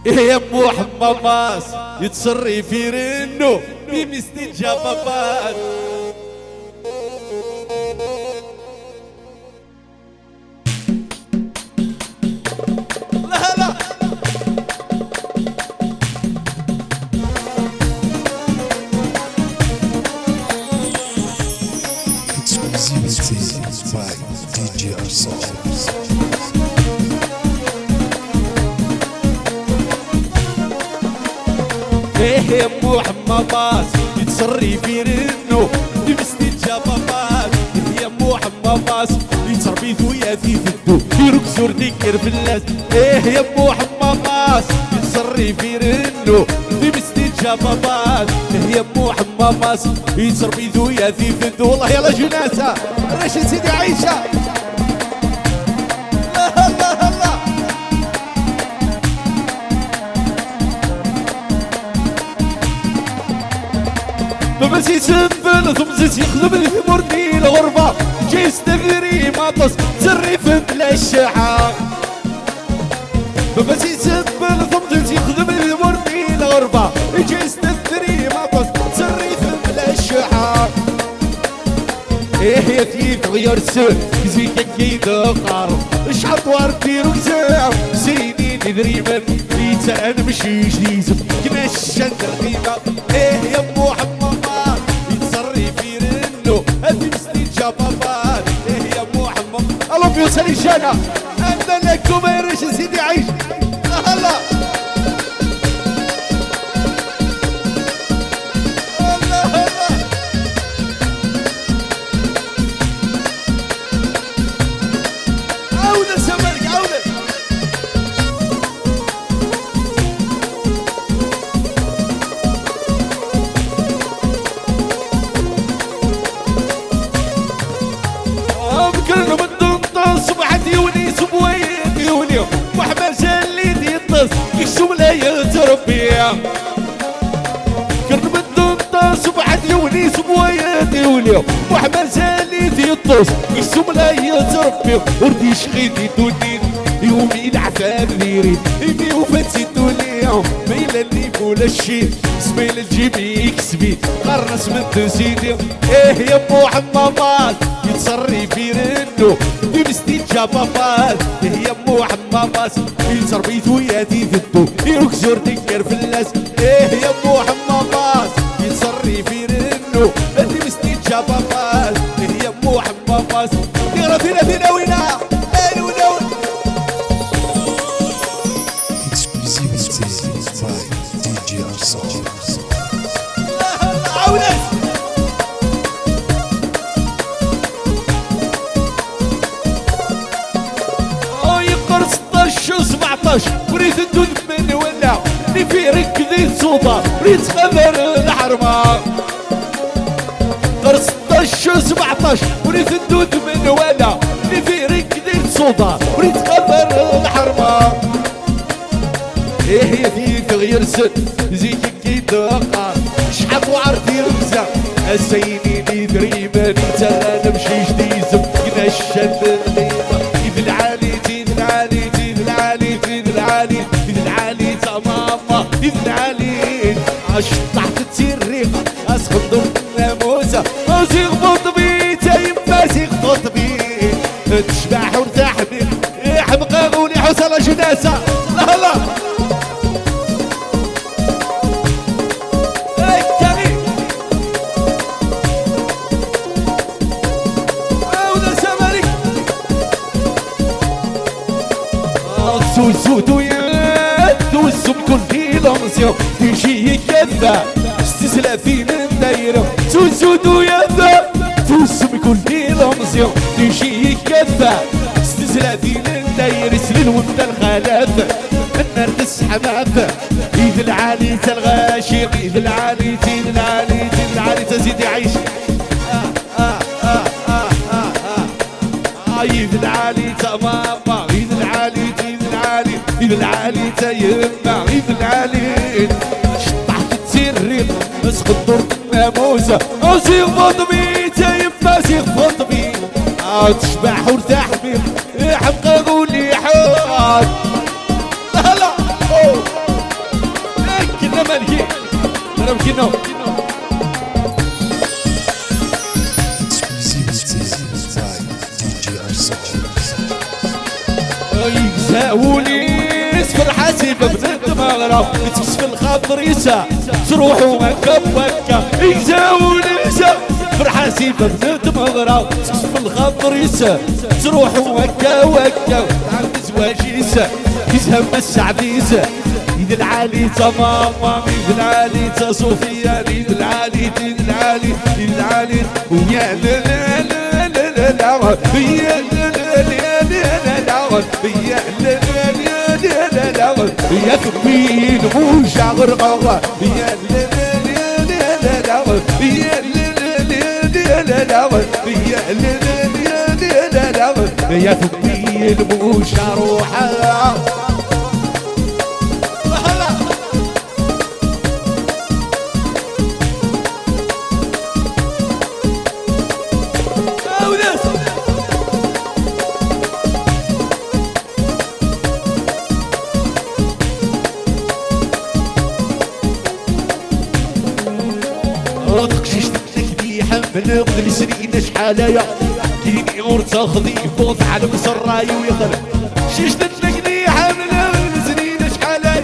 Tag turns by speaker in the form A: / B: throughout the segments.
A: يا مو حماماس يتصري في رنو بمستجابات. لا لا
B: Exclusivity by DJ Arson.
A: يا مو حماماس يتصري في رنو بمستجابات. يا مو حماماس يتربي ذويا في فدو يركزور ديكر في الناس. يا مو حماماس يتصري في رنو بمستجابات. يا مو حماماس يتربي ذويا في فدو. والله يلا جناسة رشد سيدي عيشة. الله الله الله بس يسنبل ثم زيت يخدم لي في مرني الغربة. جاي يستغري ماطس تسري في بلا الشعار. بس يسنبل ثم زيت يخدم لي في مرني الغربة. جاي يستغري ماطس تسري في بلا الشعار. يا ثيث غير سن زيك كيد قارب شحال طوار ديرو كتاب سيدي ندري من ليتا انا مشي جديد كما الشد القيمة. يا مو حمامات يتصري في رنو هذي مستجابات. يا مو حمام الله بيوصل الجنة انا لكم يا رجل سيدي عيش. هلا الشملة يتربيع كرت بدون طاس وبعد يونيس بوياتي واليوم وحمل زاليت يطوس الشملة يتربيع وردي شخيدي دونين يومي العفاب ليريد يمي وفتي الدنيا ميلا اللي فول الشيء سميل الجيبي يكسبي قرص من تسيدي. يا مو حمامات يتصري في رنو بمستجابات. يا مو حمامات يتربي ذوياتي في الدو يكسر دكر في اللاس. يا مو حمامات يتصري في رنو بمستجابات. يا مو حمامات يغرى فينا وينا
B: Exclusivity by DJ Arson.
A: يقر 16 و17 وريت الدود من ولا اللي في ركضي صوبة وريت خبر الحرمة. قر 16 و17 وريت الدود من ولا اللي في ركضي صوبة وريت خبر الحرمة. يا في تغير سن زيك كيدقى شحال وعرتي رمزة السيني ندري ماني تا نمشي جديد كنا الشد يد العالي يد العالي يد العالي يد العالي يد العالي تا ماما يد العالي اش طحت التريقة اسخضر الناموسة ازيغ بطبي تا يما زيغ بطبي تشبح وارتاح بي حمقا غولي حوصلة جناسة. لا لا سوسو يا دوسو بكل لونسيو تيجي كذا استسلا فين الدايرة. سوسو يا دوسو بكل لونسيو تيجي كذا استسلا فين الدايرة. سلين وانت الخلاف النار تسحبها ايد العالي تالغاشيق ايد العالي ايد العالي ايد العالي تزيد عيش. ايد العالي تماما ايد العالي ايد العالي تا يما ايد العالي شطحت التريق اسقط دور الناموسة اسيغ فضبي تا يما اسيغ فضبي تشبح وارتاح بي حبقى قولي حاد. لا لا انا مكينا يجزاوليس فرحتي ببنت مغرب تكسف الخاطر يسا تروحوا هكا بكا يجزاوليس فرحتي ببنت مغرب تكسف الخاطر يسا تروحوا هكا وكا عند زواجيسا يسهم السعديسة يد العالي تماما يد العالي تصوفيا يد العالي يد العالي يد العالي ويا لا لا لا لا لا يا لا لا لا لا يا لا لا لا لا يا كبير موجع غرقا يا لا لا لا لا يا لا لا لا لا يا لا لا لا لا يا كبير موجع روحها من قبل سنين شحالايا كيني ورتاخذي يفوت على مسراي ويخرب شيشتك نيحة من قبل سنين شحالايا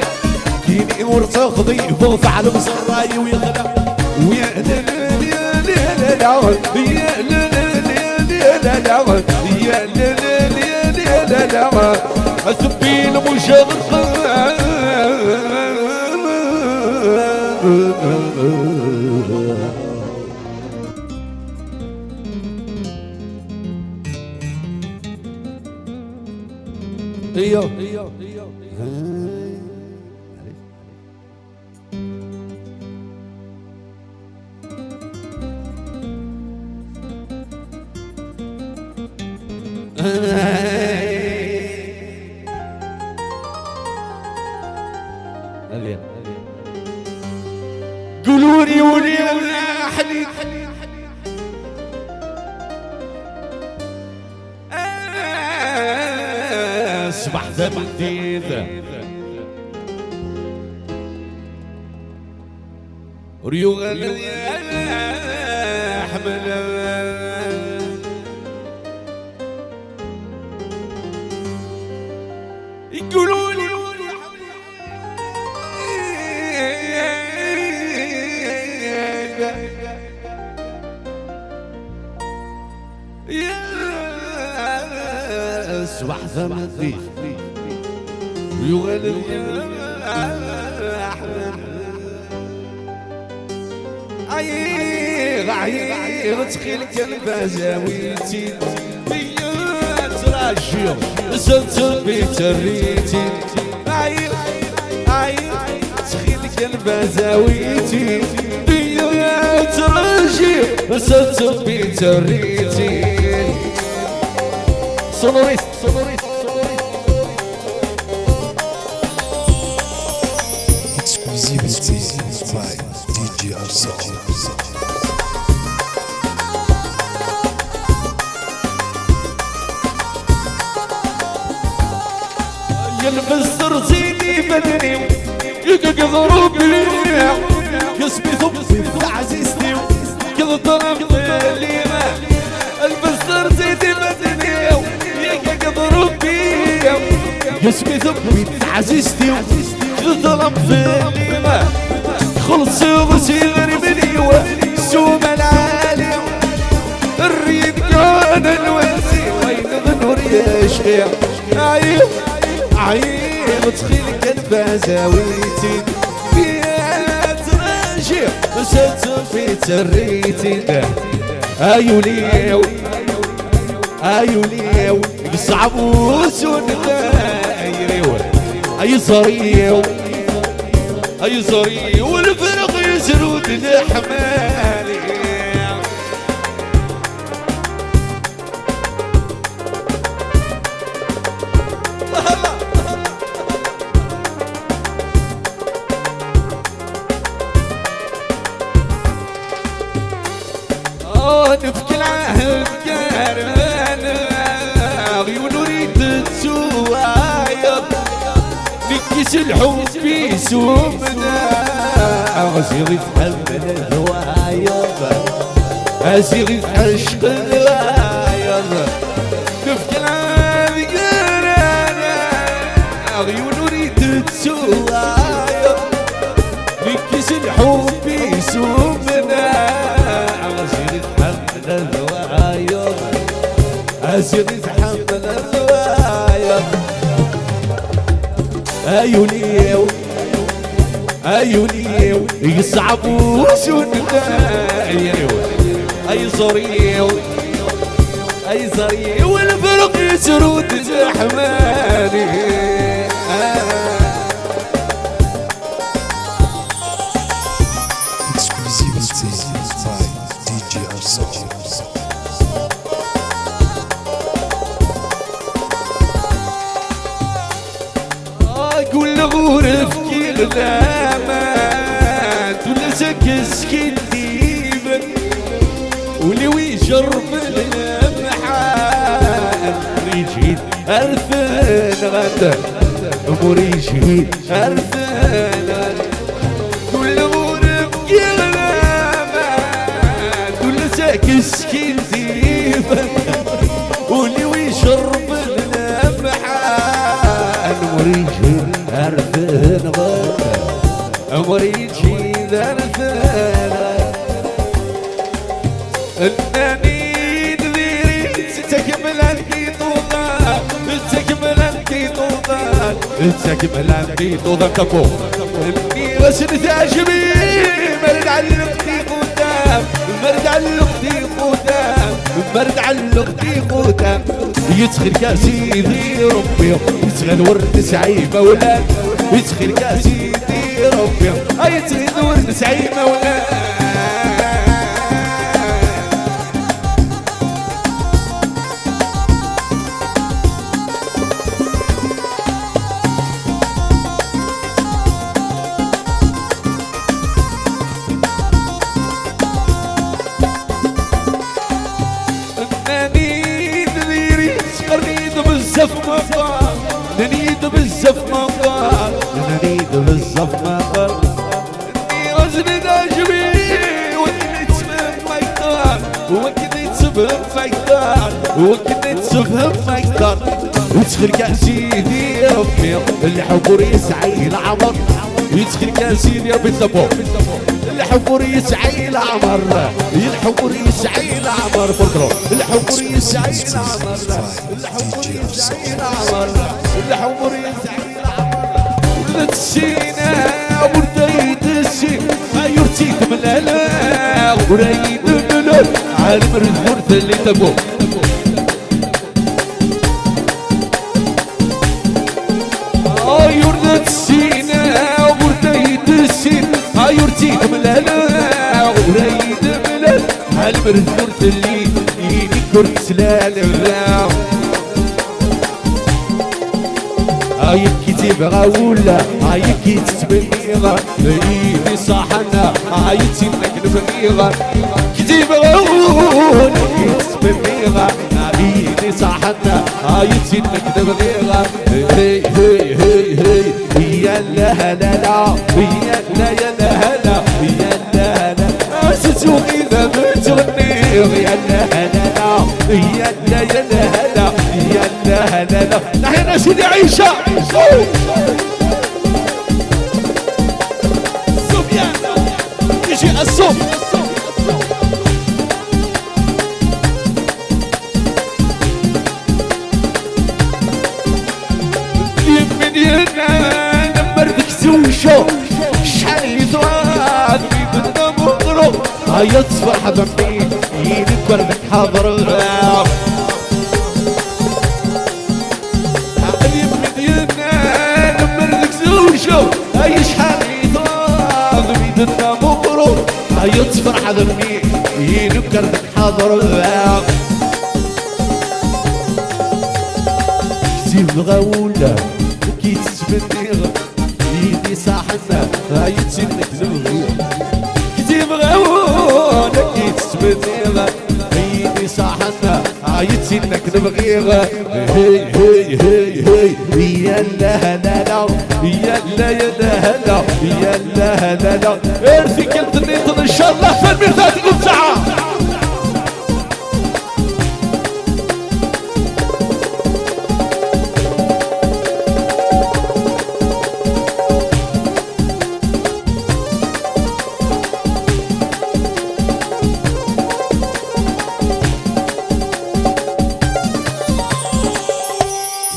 A: كيني ورتاخذي يفوت على مسراي ويخرب ويا لا لا لا لا يا لا لا لا لا يا لا لا لا لا أثبي المشغل ايوه قولوني ولي حليب اصبح زمن جديد ريوغ احمل يقولوا لي اصبح زمن جديد يغلب عيغ تخيلك البازاويتي بيا تراجيو سلسل بيتريتي عيغ تخيلك البازاويتي بيا تراجيو سلسل بيتريتي سونوريس
B: Exclusivity by DJ Arsaw.
A: يلبس زيني بدني يقدروا بلي قسمي ثبت عزيزتي كذا طرف ليما البس زيني بدني يقدروا بلي قسمي ثبت عزيزتي كذا طرف ليما خلص وسير مني وسوم العالي الريد كان الوزي وين ظنور يشقي عيب تخيلك البازاويتي بيا تراجع وسلسل في تريتي ايوليو يصعب وسون دايريو اي صريو والفرق يسرود الحمالي نبكي العهد كارمان عيون وريد تسواير نكيس الحب يسومنا أغسير يتحمل الهوايا أغسير يتعشق الهوايا نفكر هذه قرانا عيون نريد تسوايا لكيس الحب يسومنا أغسير يتحمل الهوايا أغسير يتحمل الهوايا عيوني عيوني يصعبوا سنايا اي زريو اي زريو والفرق يسرود زحماني
B: Exclusivity by DJ Arsalan.
A: كل غرفتي غلامات ولا سكس كديبك ولو يجرب المحال مريجي أرثن غدا مريجي أرثن غدا كل غرفتي غلامات ولا سكس كديبك ولو يجرب المحال مريجي أرثن غدا مريجي ذرثن انني ذيري تكمل الكيطوطة تكمل الكيطوطة تكمل الكيطوطة كفو اني غسل تعجبي مرد علقتي قدام مرد علقتي قدام مرد علقتي قدام يتخل كاسي ذي ربي يتخل ورد سعيب اولاد يتخل كاسي ذي ربي يتخل ورد سعيب اولاد نريد بالزف ما قال نريد بالزف ما قال اني غزل داجبي وكنت تفهم ما يقدر وكنت تفهم ما يقدر وكنت تفهم ما يقدر وتخل كاسي دي ربي الحبور يسعي العمر يدخل كاسي يا بالزبو الحبور يسعي العمر الحبور يسعي العمر فكروا الحبور يسعي العمر الحبور يسعي العمر الحبور يسعي العمر تسينا ورديت السين ما يرتيك من الهلا وريد البلد عالم الورث اللي تبو يردت السينا ورديت السين ما يرتيك من الهلا وريد البلد عالم الورث اللي يذكر سلال الغام هايكي تبغى ولا هايكي تتبنيغا ايدي صاحنا هايتي نقلبنيغا كتبغى ولا تتبنيغا ايدي صاحنا هايتي نقلبنيغا هي هي هي هي يا لا لا لا يا لا يا لا لا يا لا لا ستوقي ذا بتغنيغ يا لا لا لا يا لا يا لا لا يا لا لا لا نحن سيدي عيشة سفيان يجي الصوم يمن ينا نمرتك زوجو شحال يضرب بيدنا مغرو هيا تصبح ضمي يدك وردك حاضر هاي شحال يضرب بيدنا مغرو هيا تصبح ضمي يدك وردك حاضر كتيب غاولا كي تسبنيغ يدي صاحنا هاي تسنك زبغيغ كتيب غاولا كي تسبنيغ يدي صاحنا هاي تسنك زبغيغ هي هي هي هي يا لا لا لا يا يلا يا هلا يلا هلا لا ارثي كلت النيطن ان شاء الله في الميزات يقوم ساعة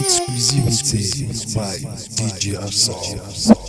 B: Exclusivity by DJ Arsaw.